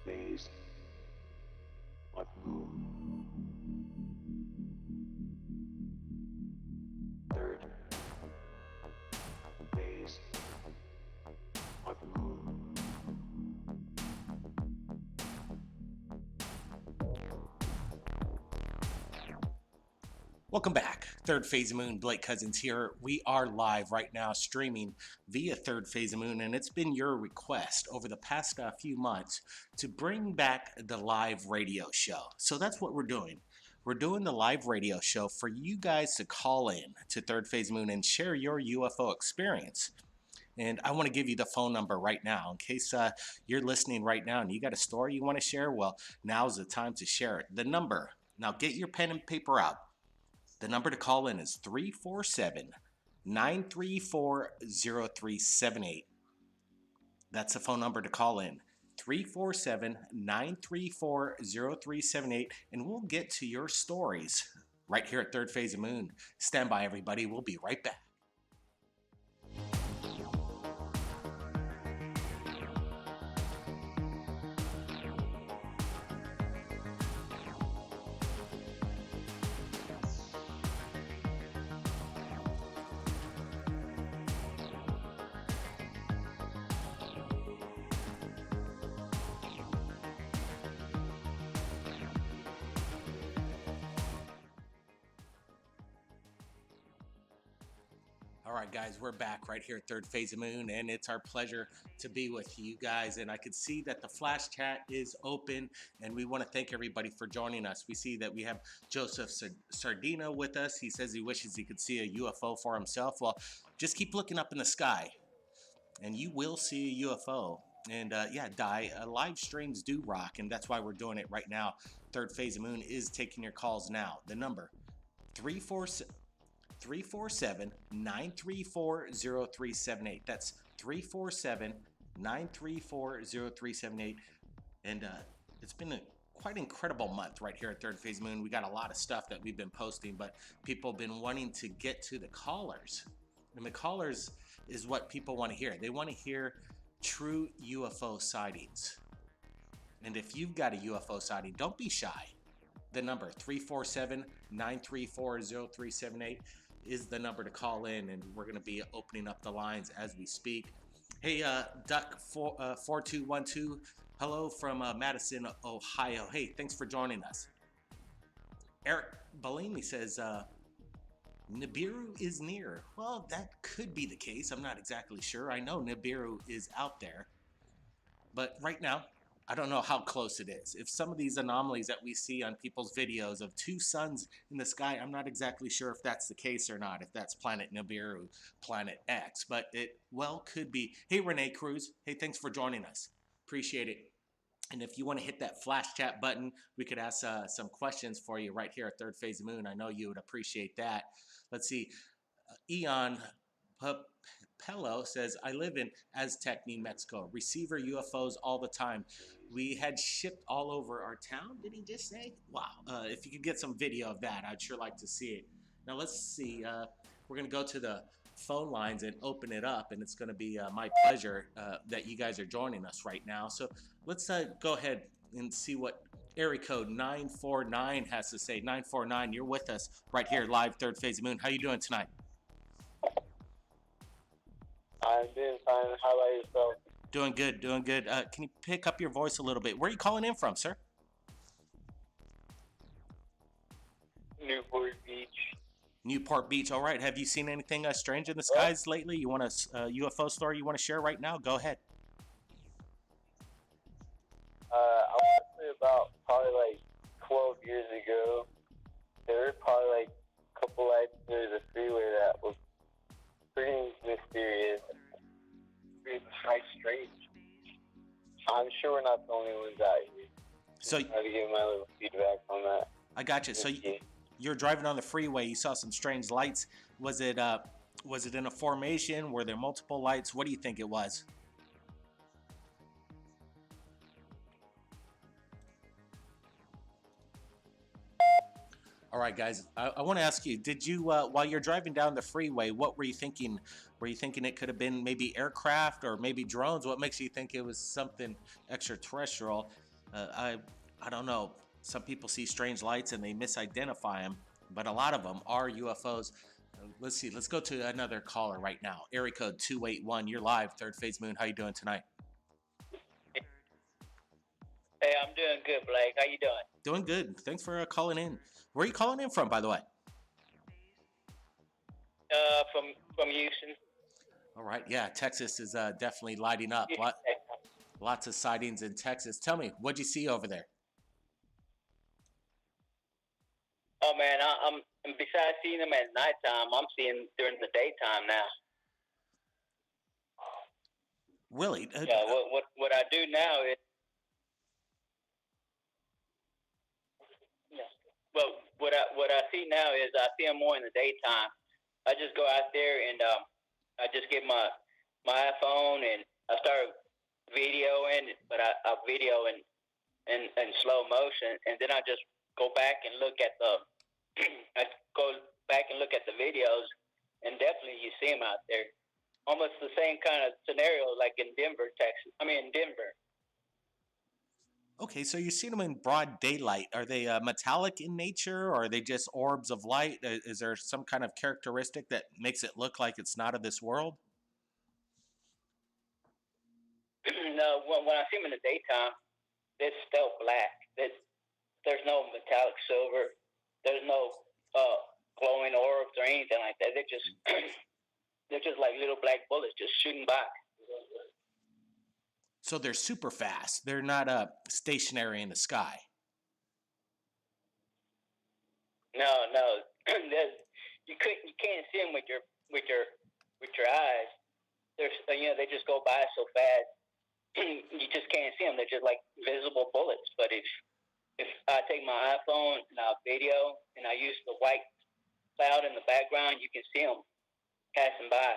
phase of moon. Third phase of moon. Welcome back. Third Phase of Moon, Blake Cousins here. We are live right now streaming via Third Phase of Moon, and it's been your request over the past few months to bring back the live radio show. So that's what we're doing. We're doing the live radio show for you guys to call in to Third Phase of Moon and share your UFO experience. And I want to give you the phone number right now in case you're listening right now and you got a story you want to share. Well, now's the time to share it. The number, now get your pen and paper out. The number to call in is 347 934 0378. That's the phone number to call in. 347 934 0378. And we'll get to your stories right here at Third Phase of Moon. Stand by, everybody. We'll be right back. All right, guys, we're back right here at Third Phase of Moon, and it's our pleasure to be with you guys. And I could see that the flash chat is open, and we want to thank everybody for joining us. We see that we have Joseph Sardina with us. He says he wishes he could see a UFO for himself. Well, just keep looking up in the sky, and you will see a UFO. And live streams do rock, and that's why we're doing it right now. Third Phase of Moon is taking your calls now. The number, 347 934 0378. That's 347 934 0378. And it's been a quite incredible month right here at Third Phase Moon. We got a lot of stuff that we've been posting, but people have been wanting to get to the callers. And the callers is what people want to hear. They want to hear true UFO sightings. And if you've got a UFO sighting, don't be shy. The number 347 934 0378 is the number to call in, and we're going to be opening up the lines as we speak. Hey, Duck 4212, hello from Madison, Ohio. Hey, thanks for joining us. Eric Bellini says Nibiru is near. Well, that could be the case. I'm not exactly sure. I know Nibiru is out there, but right now, I don't know how close it is. If some of these anomalies that we see on people's videos of two suns in the sky, I'm not exactly sure if that's the case or not, if that's planet Nibiru, planet X, but it well could be. Hey, Renee Cruz. Hey, thanks for joining us. Appreciate it. And if you want to hit that flash chat button, we could ask some questions for you right here at Third Phase of Moon. I know you would appreciate that. Let's see. Eon Pello says, I live in Aztec, New Mexico. Receiver UFOs all the time. We had shipped all over our town. Did he just say? Wow. If you could get some video of that, I'd sure like to see it. Now let's see. We're going to go to the phone lines and open it up, and it's going to be my pleasure that you guys are joining us right now. So let's go ahead and see what area code 949 has to say. 949, you're with us right here live, Third Phase of Moon. How you doing tonight? I'm doing fine. How about yourself? Doing good, doing good. Can you pick up your voice a little bit? Where are you calling in from, sir? Newport Beach. Newport Beach. All right. Have you seen anything strange in the skies lately? You want a UFO story you want to share right now? Go ahead. I want to say about probably like 12 years ago, there were probably like a couple lights near the freeway that was pretty mysterious, pretty strange. I'm sure we're not the only ones out here. So I had to give my little feedback on that. I got you. So you're driving on the freeway. You saw some strange lights. Was it in a formation? Were there multiple lights? What do you think it was? All right, guys. I want to ask you: did you, while you're driving down the freeway, what were you thinking? Were you thinking it could have been maybe aircraft or maybe drones? What makes you think it was something extraterrestrial? I don't know. Some people see strange lights and they misidentify them, but a lot of them are UFOs. Let's see. Let's go to another caller right now. Area code 281. You're live. Third Phase Moon. How you doing tonight? Hey, I'm doing good, Blake. How you doing? Doing good. Thanks for calling in. Where are you calling in from, by the way? From Houston. All right. Yeah, Texas is definitely lighting up. Lots of sightings in Texas. Tell me, what'd you see over there? Oh man, I'm besides seeing them at nighttime, I'm seeing during the daytime now. Really? Yeah. What I do now is, yeah. Well, what I see now is I see them more in the daytime. I just go out there and I just get my iPhone and I start videoing, but I video in slow motion, and then I just go back and look at the I go back and look at the videos, and definitely you see them out there. Almost the same kind of scenario like in Denver, Texas. I mean, in Denver. Okay, so you see them in broad daylight. Are they metallic in nature, or are they just orbs of light? Is there some kind of characteristic that makes it look like it's not of this world? No, when I see them in the daytime, it's still black. There's no metallic silver. There's no glowing orbs or anything like that. They're just like little black bullets just shooting by. So they're super fast. They're not stationary in the sky. No, you can't see them with your eyes. They just go by so fast. You just can't see them. They're just like visible bullets. But if I take my iPhone and I video and I use the white cloud in the background, you can see them passing by.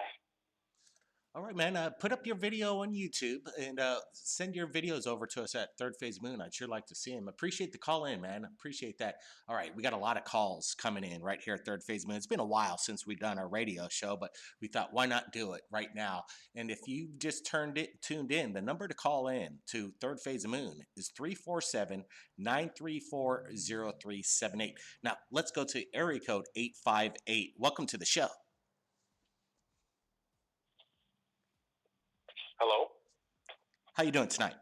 All right, man. Put up your video on YouTube and send your videos over to us at Third Phase Moon. I'd sure like to see them. Appreciate the call in, man. Appreciate that. All right, we got a lot of calls coming in right here at Third Phase Moon. It's been a while since we've done our radio show, but we thought, why not do it right now? And if you just tuned in, the number to call in to Third Phase Moon is 347-934-0378. Now, let's go to area code 858. Welcome to the show. Hello. How you doing tonight?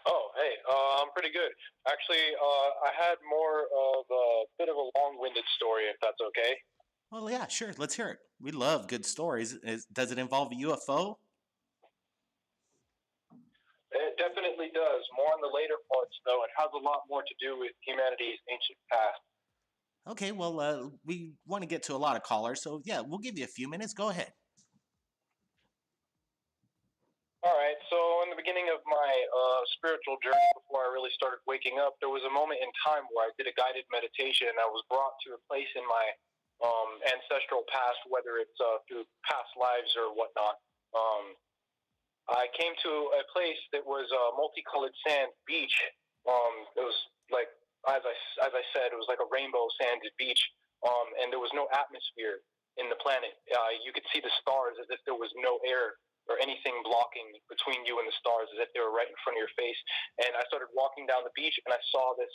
Oh, hey. I'm pretty good. Actually, I had more of a bit of a long-winded story, if that's okay. Well, yeah, sure. Let's hear it. We love good stories. Does it involve a UFO? It definitely does. More on the later parts, though. It has a lot more to do with humanity's ancient past. Okay, well, we want to get to a lot of callers, so yeah, we'll give you a few minutes. Go ahead. All right. So, in the beginning of my spiritual journey, before I really started waking up, there was a moment in time where I did a guided meditation, and I was brought to a place in my ancestral past, whether it's through past lives or whatnot. I came to a place that was a multicolored sand beach. It was like, as I said, it was like a rainbow sanded beach, and there was no atmosphere in the planet. You could see the stars as if there was no air or anything blocking between you and the stars, as if they were right in front of your face. And I started walking down the beach, and I saw this.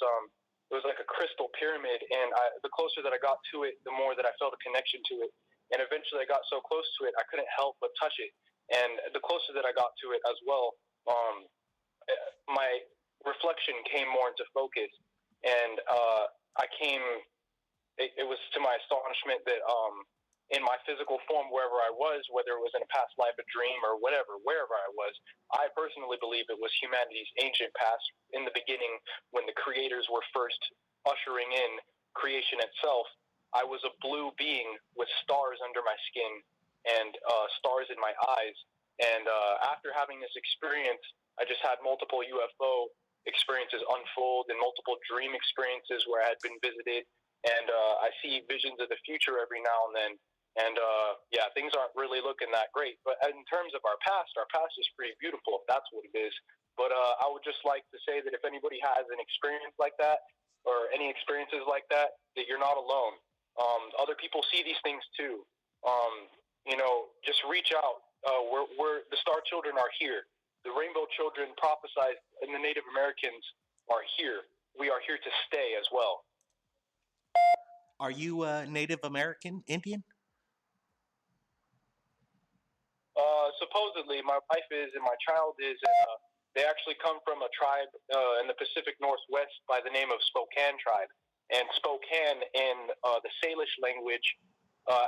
It was like a crystal pyramid, and the closer that I got to it, the more that I felt a connection to it. And eventually, I got so close to it, I couldn't help but touch it. And the closer that I got to it as well, my reflection came more into focus. And it was to my astonishment that in my physical form, wherever I was, whether it was in a past life, a dream, or whatever, wherever I was, I personally believe it was humanity's ancient past in the beginning when the creators were first ushering in creation itself. I was a blue being with stars under my skin and stars in my eyes. And after having this experience, I just had multiple UFO experiences unfold and multiple dream experiences where I had been visited. And I see visions of the future every now and then. And yeah, things aren't really looking that great. But in terms of our past is pretty beautiful, if that's what it is. But I would just like to say that if anybody has an experience like that or any experiences like that, that you're not alone. Other people see these things too. Just reach out. We're the Star Children are here. the Rainbow Children prophesied, and the Native Americans are here. We are here to stay as well. Are you a Native American Indian? Supposedly, my wife is and my child is. They actually come from a tribe in the Pacific Northwest by the name of Spokane tribe. And Spokane in the Salish language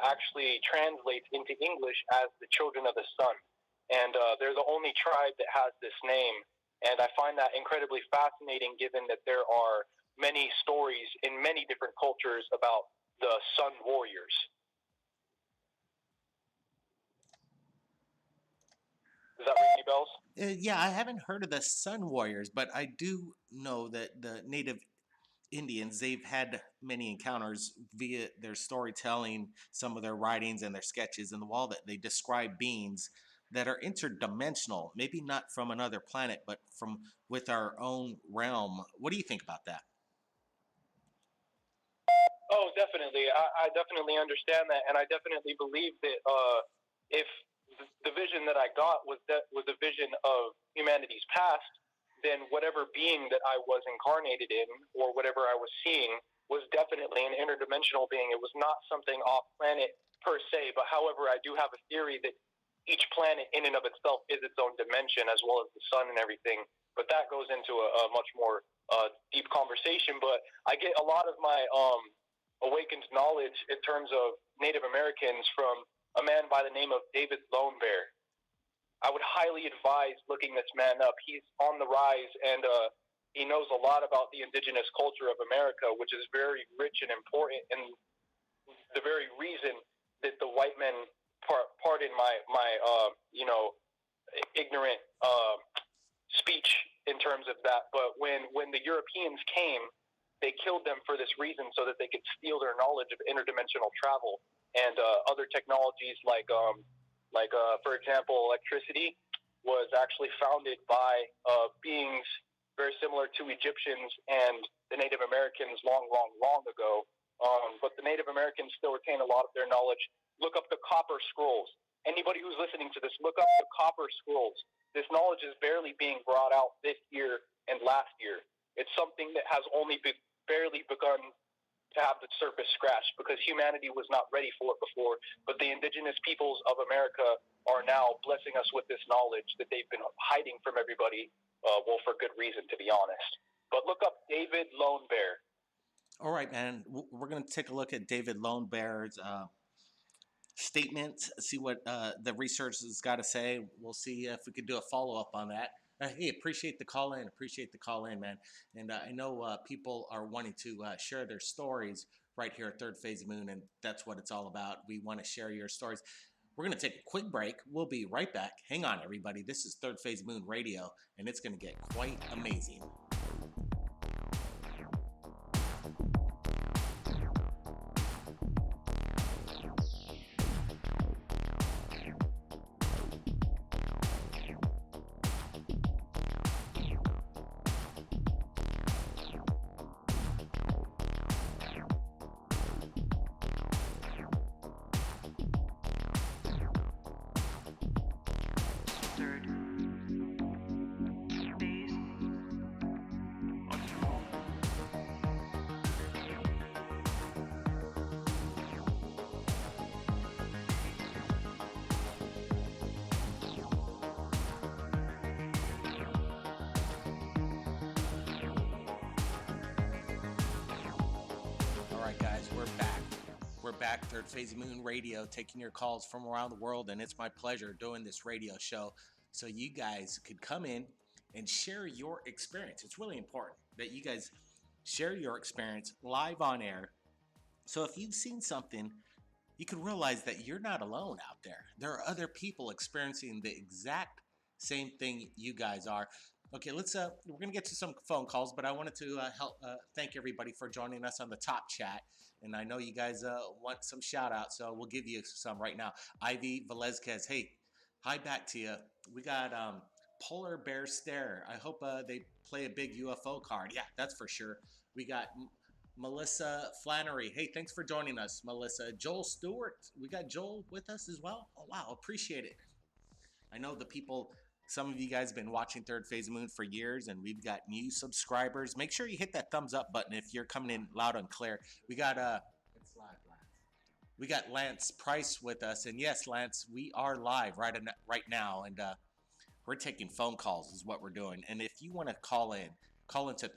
actually translates into English as the children of the sun. And they're the only tribe that has this name. And I find that incredibly fascinating given that there are many stories in many different cultures about the sun warriors. Does that ring any bells? Yeah, I haven't heard of the Sun Warriors, but I do know that the Native Indians, they've had many encounters via their storytelling, some of their writings and their sketches in the wall that they describe beings that are interdimensional, maybe not from another planet, but from with our own realm. What do you think about that? Oh, definitely. I definitely understand that, and I definitely believe that if the vision that I got was a vision of humanity's past, then whatever being that I was incarnated in, or whatever I was seeing, was definitely an interdimensional being. It was not something off planet per se, but however, I do have a theory that each planet in and of itself is its own dimension, as well as the sun and everything. But that goes into a much more deep conversation. But I get a lot of my awakened knowledge in terms of Native Americans from a man by the name of David Lone Bear. I would highly advise looking this man up. He's on the rise, and he knows a lot about the indigenous culture of America, which is very rich and important, and the very reason that the white men, pardon my ignorant speech in terms of that, but when the Europeans came, they killed them for this reason, so that they could steal their knowledge of interdimensional travel and other technologies like for example, electricity was actually founded by beings very similar to Egyptians and the Native Americans long ago. But the Native Americans still retain a lot of their knowledge. Look up the Copper Scrolls. Anybody who's listening to this, look up the Copper Scrolls. This knowledge is barely being brought out this year and last year. It's something that has only barely begun to have the surface scratched, because humanity was not ready for it before. But the indigenous peoples of America are now blessing us with this knowledge that they've been hiding from everybody, well, for good reason, to be honest. But look up David Lone Bear. All right, man. We're going to take a look at David Lone Bear's statement, see what the research has got to say. We'll see if we could do a follow-up on that. Hey, appreciate the call in, man. And I know people are wanting to share their stories right here at Third Phase Moon, and that's what it's all about. We want to share your stories. We're going to take a quick break. We'll be right back. Hang on, everybody. This is Third Phase Moon Radio, and it's going to get quite amazing. Back, Third Phase Moon Radio, taking your calls from around the world, and it's my pleasure doing this radio show so you guys could come in and share your experience. It's really important that you guys share your experience live on air, so if you've seen something, you can realize that you're not alone out there. There are other people experiencing the exact same thing you guys are. Okay, we're gonna get to some phone calls, but I wanted to thank everybody for joining us on the top chat. And I know you guys want some shout outs, so we'll give you some right now. Ivy Velezquez, hey, hi back to you. We got Polar Bear Stare. I hope they play a big UFO card. Yeah, that's for sure. We got Melissa Flannery. Hey, thanks for joining us, Melissa. Joel Stewart. We got Joel with us as well. Oh, wow, appreciate it. I know the people Some of you guys have been watching Third Phase of Moon for years, and we've got new subscribers. Make sure you hit that thumbs up button if you're coming in loud and clear. We got it's live, Lance. We got Lance Price with us, and yes, Lance, we are live right now, and we're taking phone calls is what we're doing. And if you want to call into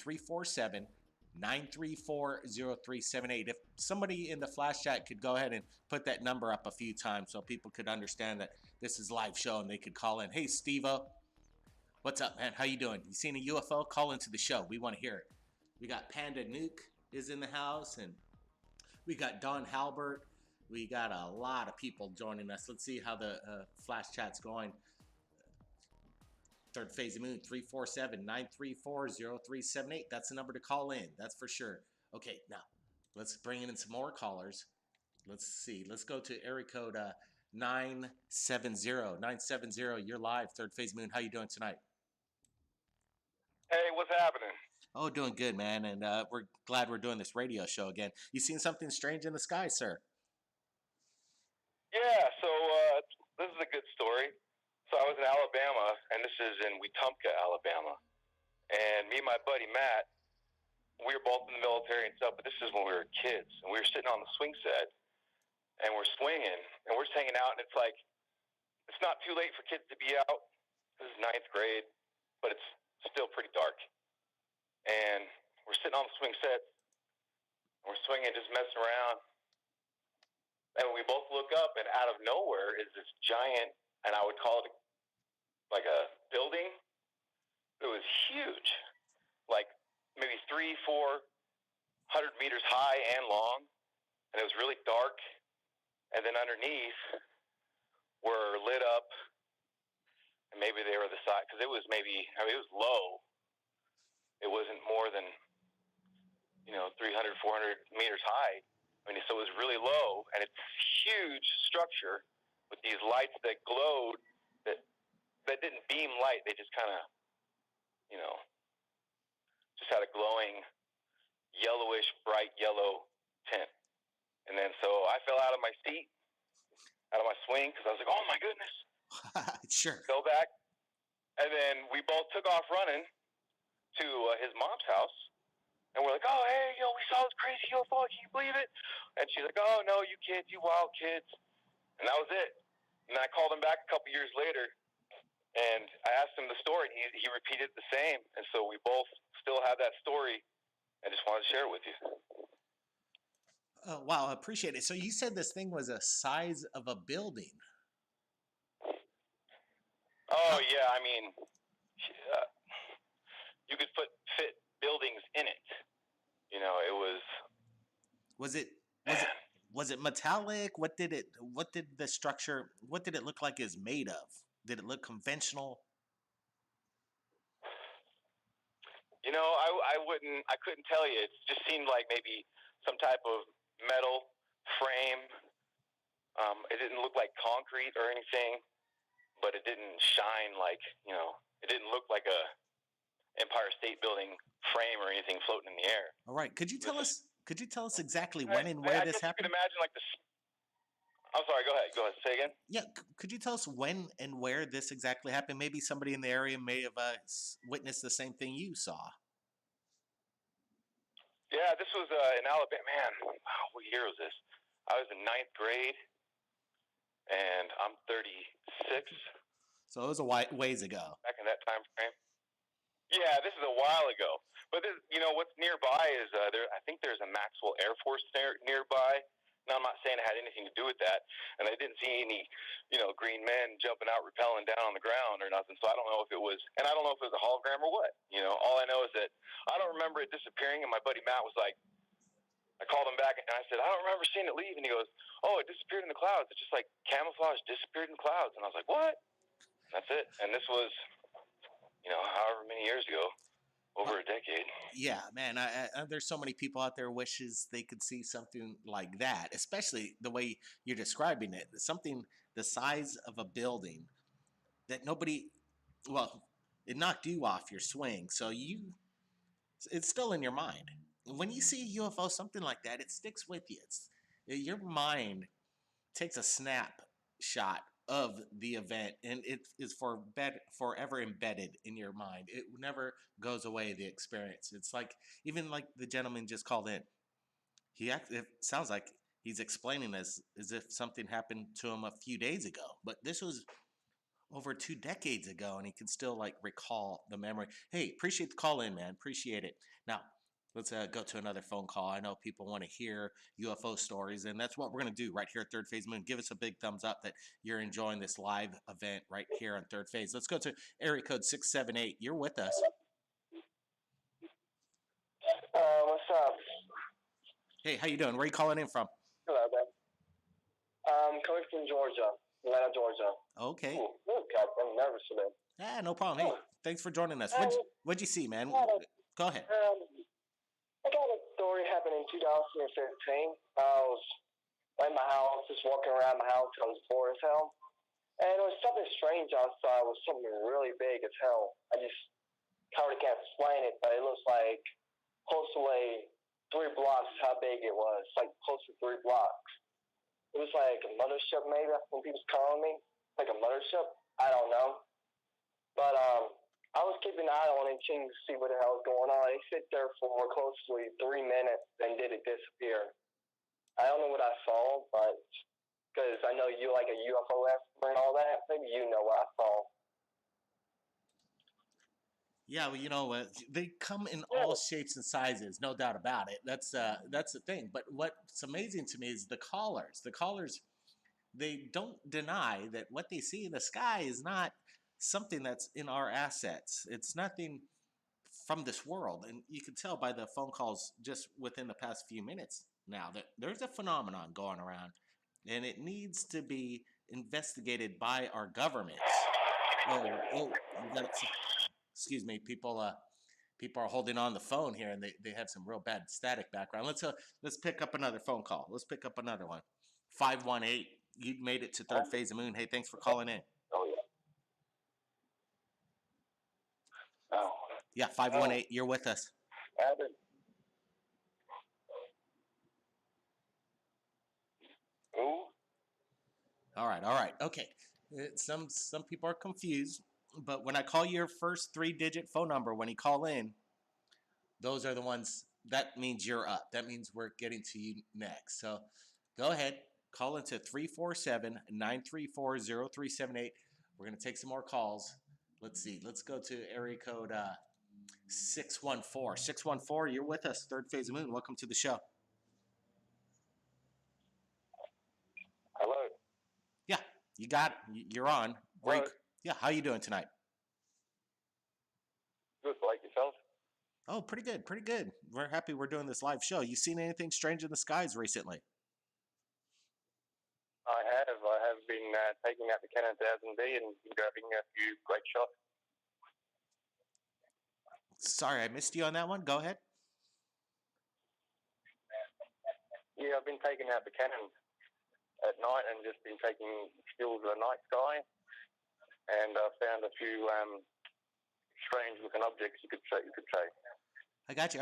347-934-0378. If somebody in the flash chat could go ahead and put that number up a few times so people could understand that this is live show and they could call in. Hey, Steve-O, what's up, man? How you doing? You seen a UFO? Call into the show. We want to hear it. We got Panda Nuke is in the house, and we got Don Halbert. We got a lot of people joining us. Let's see how the flash chat's going. Third Phase of Moon, 347-934-0378. That's the number to call in. That's for sure. Okay, now let's bring in some more callers. Let's see. Let's go to area code 970. 970, you're live. Third Phase of Moon. How you doing tonight? Hey, what's happening? Oh, doing good, man. And we're glad we're doing this radio show again. You seen something strange in the sky, sir? Yeah, so this is a good story. So I was in Alabama, and this is in Wetumpka, Alabama. And me and my buddy Matt, we were both in the military and stuff, but this is when we were kids. And we were sitting on the swing set, and we're swinging, and we're just hanging out, and it's like, it's not too late for kids to be out. This is ninth grade, but it's still pretty dark. And we're sitting on the swing set, and we're swinging, just messing around. And we both look up, and out of nowhere is this giant, and I would call it like a building. It was huge, like maybe 300-400 meters high and long, and it was really dark. And then underneath were lit up, and maybe they were the size, because it was maybe, I mean, it was low. It wasn't more than, 300-400 meters high. I mean, so it was really low, and it's a huge structure with these lights that glowed that didn't beam light. They just kind of, just had a glowing yellowish, bright yellow tint. And then so I fell out of my seat, out of my swing, because I was like, oh, my goodness. Sure. Fell back. And then we both took off running to his mom's house. And we're like, oh, hey, we saw this crazy UFO. Can you believe it? And she's like, oh, no, you kids, you wild kids. And that was it. And I called him back a couple years later, and I asked him the story, and he repeated the same. And so we both still have that story. I just wanted to share it with you. Oh, wow, I appreciate it. So you said this thing was the size of a building. Oh, yeah, I mean, you could fit buildings in it. It was... Was it metallic? What did it look like it's made of? Did it look conventional? I couldn't tell you. It just seemed like maybe some type of metal frame. It didn't look like concrete or anything, but it didn't shine like, it didn't look like a Empire State Building frame or anything floating in the air. All right. Could you tell us exactly when and where this happened? You could imagine like this. I'm sorry. Go ahead. Say again. Yeah. Could you tell us when and where this exactly happened? Maybe somebody in the area may have witnessed the same thing you saw. Yeah, this was in Alabama. Man, wow, what year was this? I was in ninth grade, and I'm 36. So it was a ways ago. Back in that time frame. Yeah, this is a while ago. But this, what's nearby is I think there's a Maxwell Air Force nearby. Now, I'm not saying it had anything to do with that, and I didn't see any, green men jumping out, rappelling down on the ground or nothing. So I don't know if it was, and I don't know if it was a hologram or what. All I know is that I don't remember it disappearing. And my buddy Matt was like, I called him back and I said, I don't remember seeing it leave. And he goes, oh, it disappeared in the clouds. It's just like camouflage disappeared in clouds. And I was like, what? And that's it. And this was, however many years ago. Over a decade. Yeah, man. There's so many people out there wishes they could see something like that, especially the way you're describing it. Something the size of a building that it knocked you off your swing. So it's still in your mind. When you see a UFO, something like that, it sticks with you. Your mind takes a snapshot of the event, and it is forever embedded in your mind. It never goes away. The experience. It's like even like the gentleman just called in. It sounds like he's explaining as if something happened to him a few days ago, but this was over 2 decades ago, and he can still like recall the memory. Hey, appreciate the call in, man. Appreciate it. Now, let's go to another phone call. I know people want to hear UFO stories, and that's what we're going to do right here at Third Phase Moon. Give us a big thumbs up that you're enjoying this live event right here on Third Phase. Let's go to area code 678. You're with us. What's up? Hey, how you doing? Where are you calling in from? Hello, man. Coming from Georgia, Atlanta, Georgia. Okay. Ooh, God, I'm nervous today. Ah, no problem. Hey, thanks for joining us. What'd you see, man? Go ahead. I got a story happened in 2015. I was in my house, just walking around my house. I was bored as hell. And it was something strange outside. It was something really big as hell. I just hardly can't explain it, but it looks like close to 3 blocks how big it was. Like close to 3 blocks. It was like a mothership, maybe. That's when people's calling me. Like a mothership. I don't know. But I was keeping an eye on it, checking to see what the hell was going on. It sit there for closely 3 minutes, then did it disappear. I don't know what I saw, but because I know you like a UFO expert and all that, maybe you know what I saw. Yeah, well, they come in all shapes and sizes, no doubt about it. That's the thing. But what's amazing to me is the callers. The callers, they don't deny that what they see in the sky is not something that's in our assets. It's nothing from this world, and you can tell by the phone calls just within the past few minutes now that there's a phenomenon going around, and it needs to be investigated by our governments. Excuse me, people are holding on the phone here, and they have some real bad static background. Let's pick up another phone call. Let's pick up another one. 518. You made it to Third Phase of Moon. Hey, thanks for calling in. Oh, yeah. Oh. Yeah, 518. You're with us. Ooh. All right. Okay. Some people are confused, but when I call your first 3-digit phone number when you call in, those are the ones. That means you're up. That means we're getting to you next. So go ahead, call into 347-934-0378. We're going to take some more calls. Let's see. Let's go to area code 614. 614, you're with us, Third Phase of Moon. Welcome to the show. Hello. Yeah, you got it. You're on. Hello. Yeah, how you doing tonight? Good, like yourself? Oh, pretty good, pretty good. We're happy we're doing this live show. You seen anything strange in the skies recently? I have been taking out the Canon 1000D and grabbing a few great shots. Sorry, I missed you on that one. Go ahead. Yeah, I've been taking out the Canon at night and just been taking stills of the night sky, and I found a few strange-looking objects. You could say. I got you.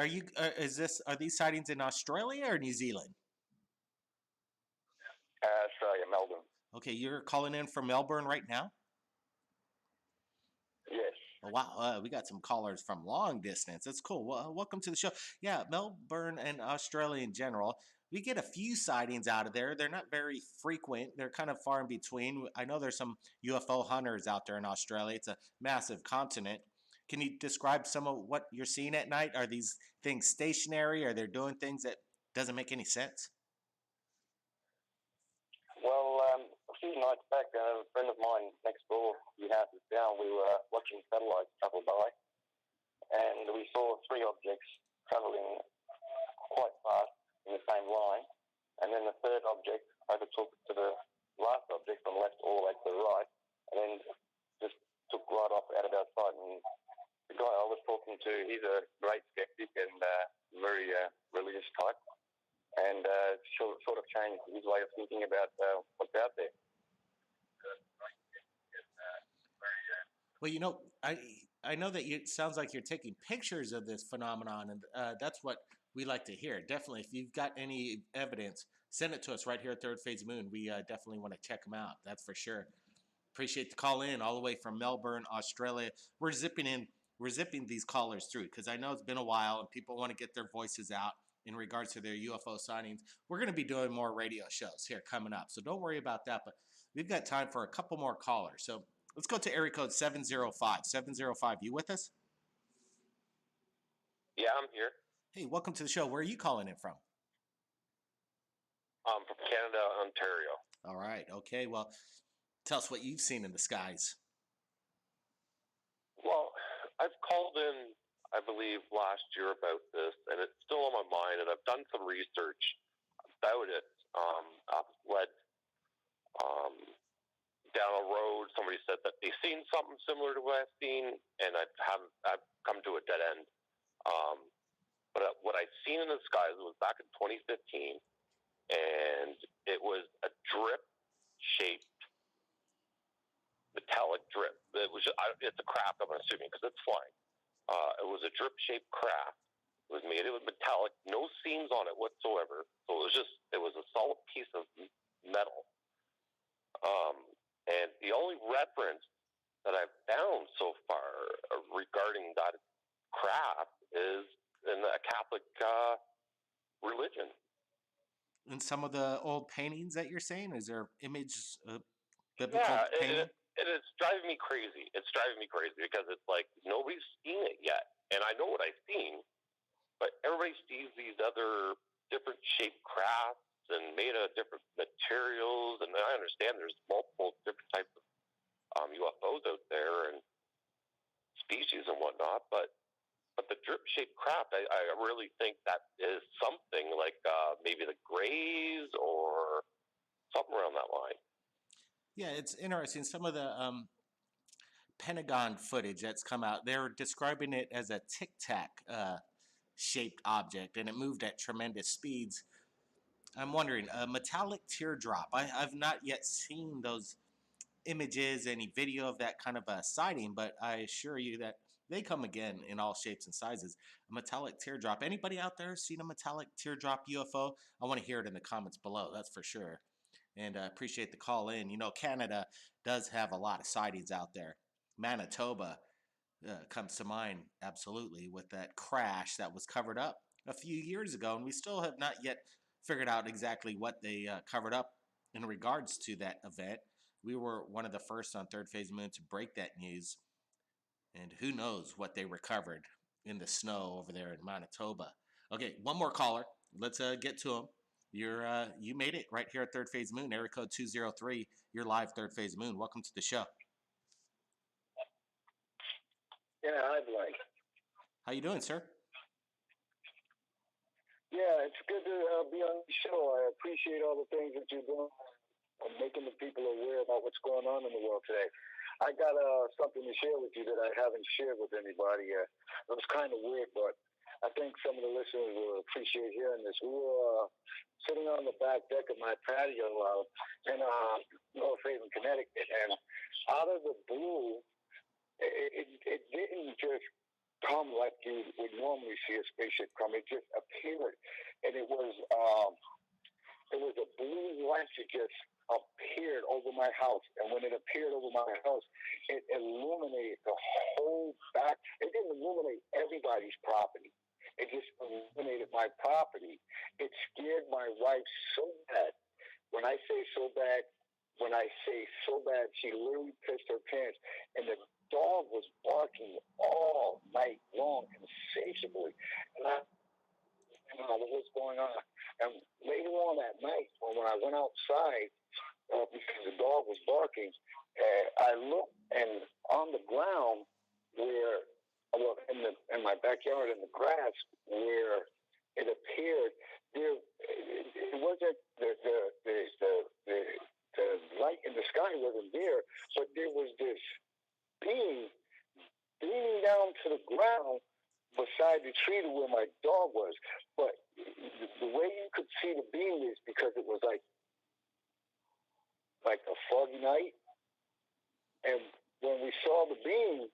Are these sightings in Australia or New Zealand? Australia, Melbourne. Okay, you're calling in from Melbourne right now? Yes. Oh, wow, we got some callers from long distance. That's cool. Well, welcome to the show. Yeah, Melbourne and Australia in general. We get a few sightings out of there. They're not very frequent. They're kind of far in between. I know there's some UFO hunters out there in Australia. It's a massive continent. Can you describe some of what you're seeing at night? Are these things stationary? Are they doing things that doesn't make any sense? Well, a few nights back, a friend of mine next door, a few houses down, we were watching satellites travel by, and we saw 3 objects traveling quite fast in the same line, and then the third object overtook to the last object from left all the way to the right, and then just took right off out of our sight. And the guy I was talking to, he's a great skeptic and very religious type, and sort of changed his way of thinking about what's out there. Well, I know that it sounds like you're taking pictures of this phenomenon, and that's what we like to hear. Definitely, if you've got any evidence, send it to us right here at Third Phase Moon. We definitely want to check them out. That's for sure. Appreciate the call in all the way from Melbourne, Australia. We're zipping these callers through because I know it's been a while and people want to get their voices out in regards to their UFO sightings. We're going to be doing more radio shows here coming up, so don't worry about that. But we've got time for a couple more callers. So let's go to area code 705. 705, you with us? Yeah, I'm here. Hey, welcome to the show. Where are you calling in from? I'm from Canada, Ontario. All right. Okay. Well, tell us what you've seen in the skies. Well, I've called in, I believe, last year about this, and it's still on my mind, and I've done some research about it. I've led down a road. Somebody said that they've seen something similar to what I've seen, and I've come to a dead end. But what I've seen in the skies was back in 2015, and it was a drip-shaped metallic drip. It's a craft, I'm assuming, because it's flying. It was a drip-shaped craft. It was made with metallic, no seams on it whatsoever. So it was a solid piece of metal. And the only reference that I've found so far regarding that craft is in a Catholic religion. In some of the old paintings that you're saying, is there images of biblical painting? It's driving me crazy. It's driving me crazy because it's like nobody's seen it yet. And I know what I've seen, but everybody sees these other different shaped crafts and made of different materials. And I understand there's multiple different types of UFOs out there and species and whatnot, but the drip-shaped craft, I really think that is something like maybe the Greys or something around that line. Yeah, it's interesting. Some of the Pentagon footage that's come out, they're describing it as a tic-tac shaped object, and it moved at tremendous speeds. I'm wondering, a metallic teardrop. I've not yet seen those images, any video of that kind of a sighting, but I assure you that they come again in all shapes and sizes. A metallic teardrop. Anybody out there seen a metallic teardrop UFO? I want to hear it in the comments below, that's for sure. And I appreciate the call in. You know, Canada does have a lot of sightings out there. Manitoba comes to mind, absolutely, with that crash that was covered up a few years ago, and we still have not yet figured out exactly what they covered up in regards to that event. We were one of the first on Third Phase Moon to break that news, and who knows what they recovered in the snow over there in Manitoba. Okay, one more caller. Let's get to him. You made it right here at Third Phase Moon, area code 203. You're live, Third Phase Moon. Welcome to the show. Yeah, I'd like. How you doing, sir? Yeah, it's good to be on the show. I appreciate all the things that you're doing and making the people aware about what's going on in the world today. I got something to share with you that I haven't shared with anybody yet. It was kind of weird, but I think some of the listeners will appreciate hearing this. We were sitting on the back deck of my patio in North Haven, Connecticut, and out of the blue, it didn't just come like you would normally see a spaceship come. It just appeared, and it was a blue light that just appeared over my house. And when it appeared over my house, it illuminated the whole back. It didn't illuminate everybody's property. It just illuminated my property. It scared my wife so bad. When I say so bad, she literally pissed her pants. And the dog was barking all night long, insatiably. And I didn't know what was going on. And later on that night, when I went outside, because the dog was barking, I looked, and on the ground in my backyard in the grass where it appeared, it wasn't the light in the sky wasn't there, but there was this being beaming down to the ground beside the tree to where my dog was. But the way you could see the beam is because it was like a foggy night. And when we saw the beam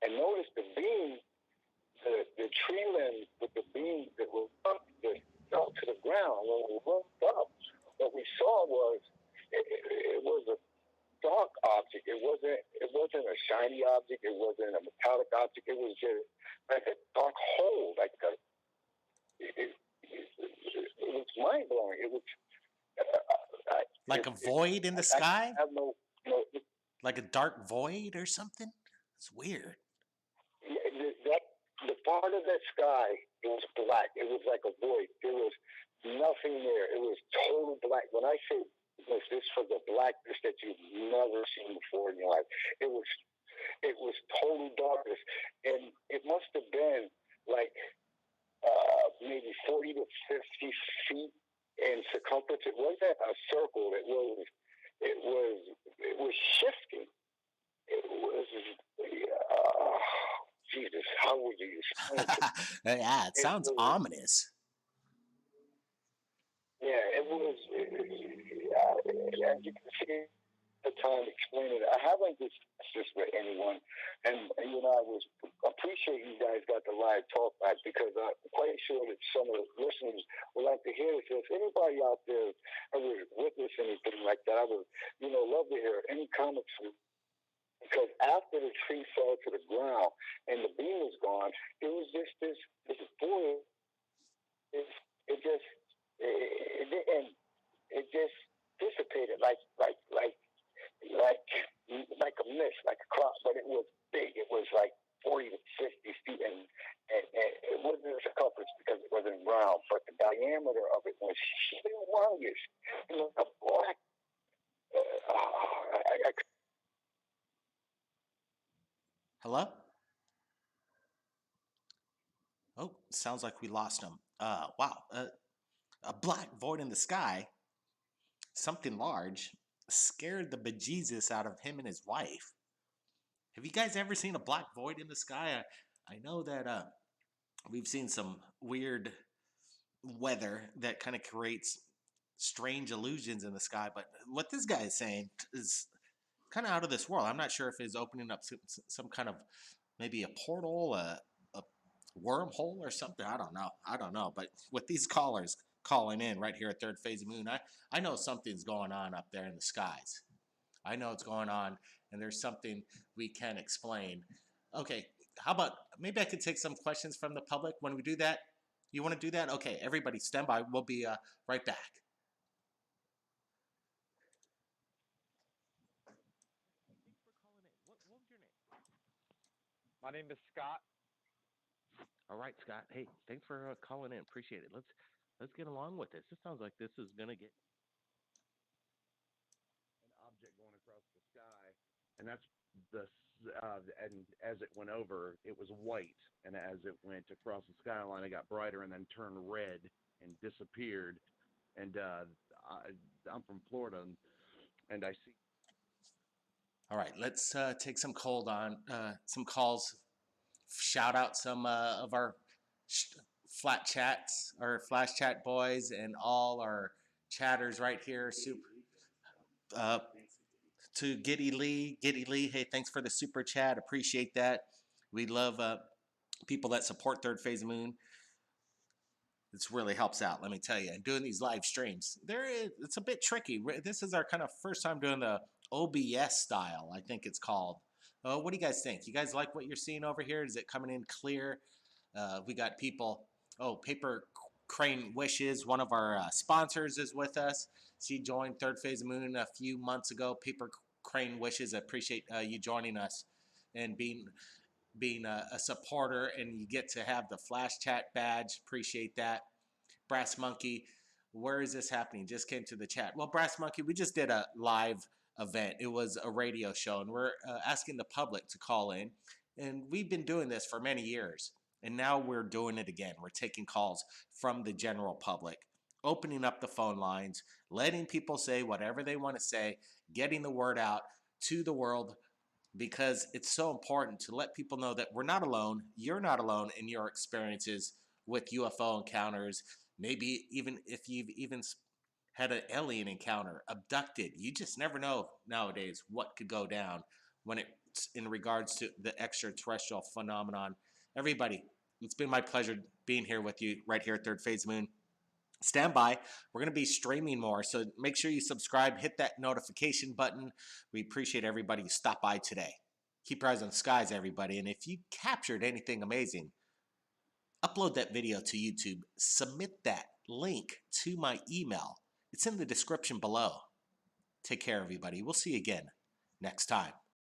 and noticed the beam, the tree limbs with the beam that was up just fell to the ground. When we looked up, what we saw was it was a dark object. shiny object. It wasn't a metallic object. It was just like a dark hole. It was mind blowing. It was Like a void in the sky? I have no. Like a dark void or something? It's weird. The part of the sky, it was black. It was like a void. There was nothing there. It was total black. When I say this for the blackness that you've never seen before in your life, it was total darkness, and it must have been like maybe 40 to 50 feet in circumference. It wasn't a circle. It was shifting. It was. Jesus, how would you explain it? Yeah, it sounds ominous. Yeah, it was. As you can see, the time explaining it. I haven't discussed this with anyone, and you and I was appreciate you guys got the live talk back because I'm quite sure that some of the listeners would like to hear this. If anybody out there ever witnessed anything like that, I would, love to hear any comments. Because after the tree fell to the ground and the beam was gone, it was just this void. It just dissipated like a mist, like a cloud. But it was big. It was like 40 to 50 feet, and it wasn't a circumference because it wasn't round, but the diameter of it was humongous. A black. Hello? Oh, sounds like we lost him. Wow. A black void in the sky, something large, scared the bejesus out of him and his wife. Have you guys ever seen a black void in the sky? I know that we've seen some weird weather that kind of creates strange illusions in the sky, but what this guy is saying is kind of out of this world. I'm not sure if it's opening up some kind of maybe a portal, a wormhole or something. I don't know. But with these callers calling in right here at Third Phase of Moon, I know something's going on up there in the skies. I know it's going on, and there's something we can explain. Okay, how about maybe I could take some questions from the public when we do that? You want to do that? Okay, everybody stand by. We'll be right back. My name is Scott. All right, Scott. Hey, thanks for calling in. Appreciate it. Let's get along with this. This sounds like this is gonna get An object going across the sky, and that's and as it went over, it was white, and as it went across the skyline, it got brighter and then turned red and disappeared. And I'm from Florida, and I see. All right. Let's take some some calls. Shout out some of our flat chats, our flash chat boys, and all our chatters right here. To Giddy Lee. Hey, thanks for the super chat. Appreciate that. We love people that support Third Phase of Moon. This really helps out, let me tell you. And doing these live streams, it's a bit tricky. This is our kind of first time doing the OBS style, I think it's called. What do you guys think? You guys like what you're seeing over here? Is it coming in clear? We got people. Oh, Paper Crane Wishes, one of our sponsors, is with us. She joined Third Phase of Moon a few months ago. Paper Crane Wishes, I appreciate you joining us and being a supporter, and you get to have the flash chat badge. Appreciate that. Brass Monkey, where is this happening? Just came to the chat. Well, Brass Monkey, we just did a live event. It was a radio show, and we're asking the public to call in. And we've been doing this for many years, and now we're doing it again. We're taking calls from the general public, opening up the phone lines, letting people say whatever they want to say, getting the word out to the world, because it's so important to let people know that we're not alone. You're not alone in your experiences with UFO encounters. Maybe even if you've even had an alien encounter, abducted. You just never know nowadays what could go down when it's in regards to the extraterrestrial phenomenon. Everybody, it's been my pleasure being here with you right here at Third Phase Moon. Stand by. We're going to be streaming more, so make sure you subscribe, hit that notification button. We appreciate everybody who stopped by today. Keep your eyes on the skies, everybody. And if you captured anything amazing, upload that video to YouTube. Submit that link to my email. It's in the description below. Take care, everybody. We'll see you again next time.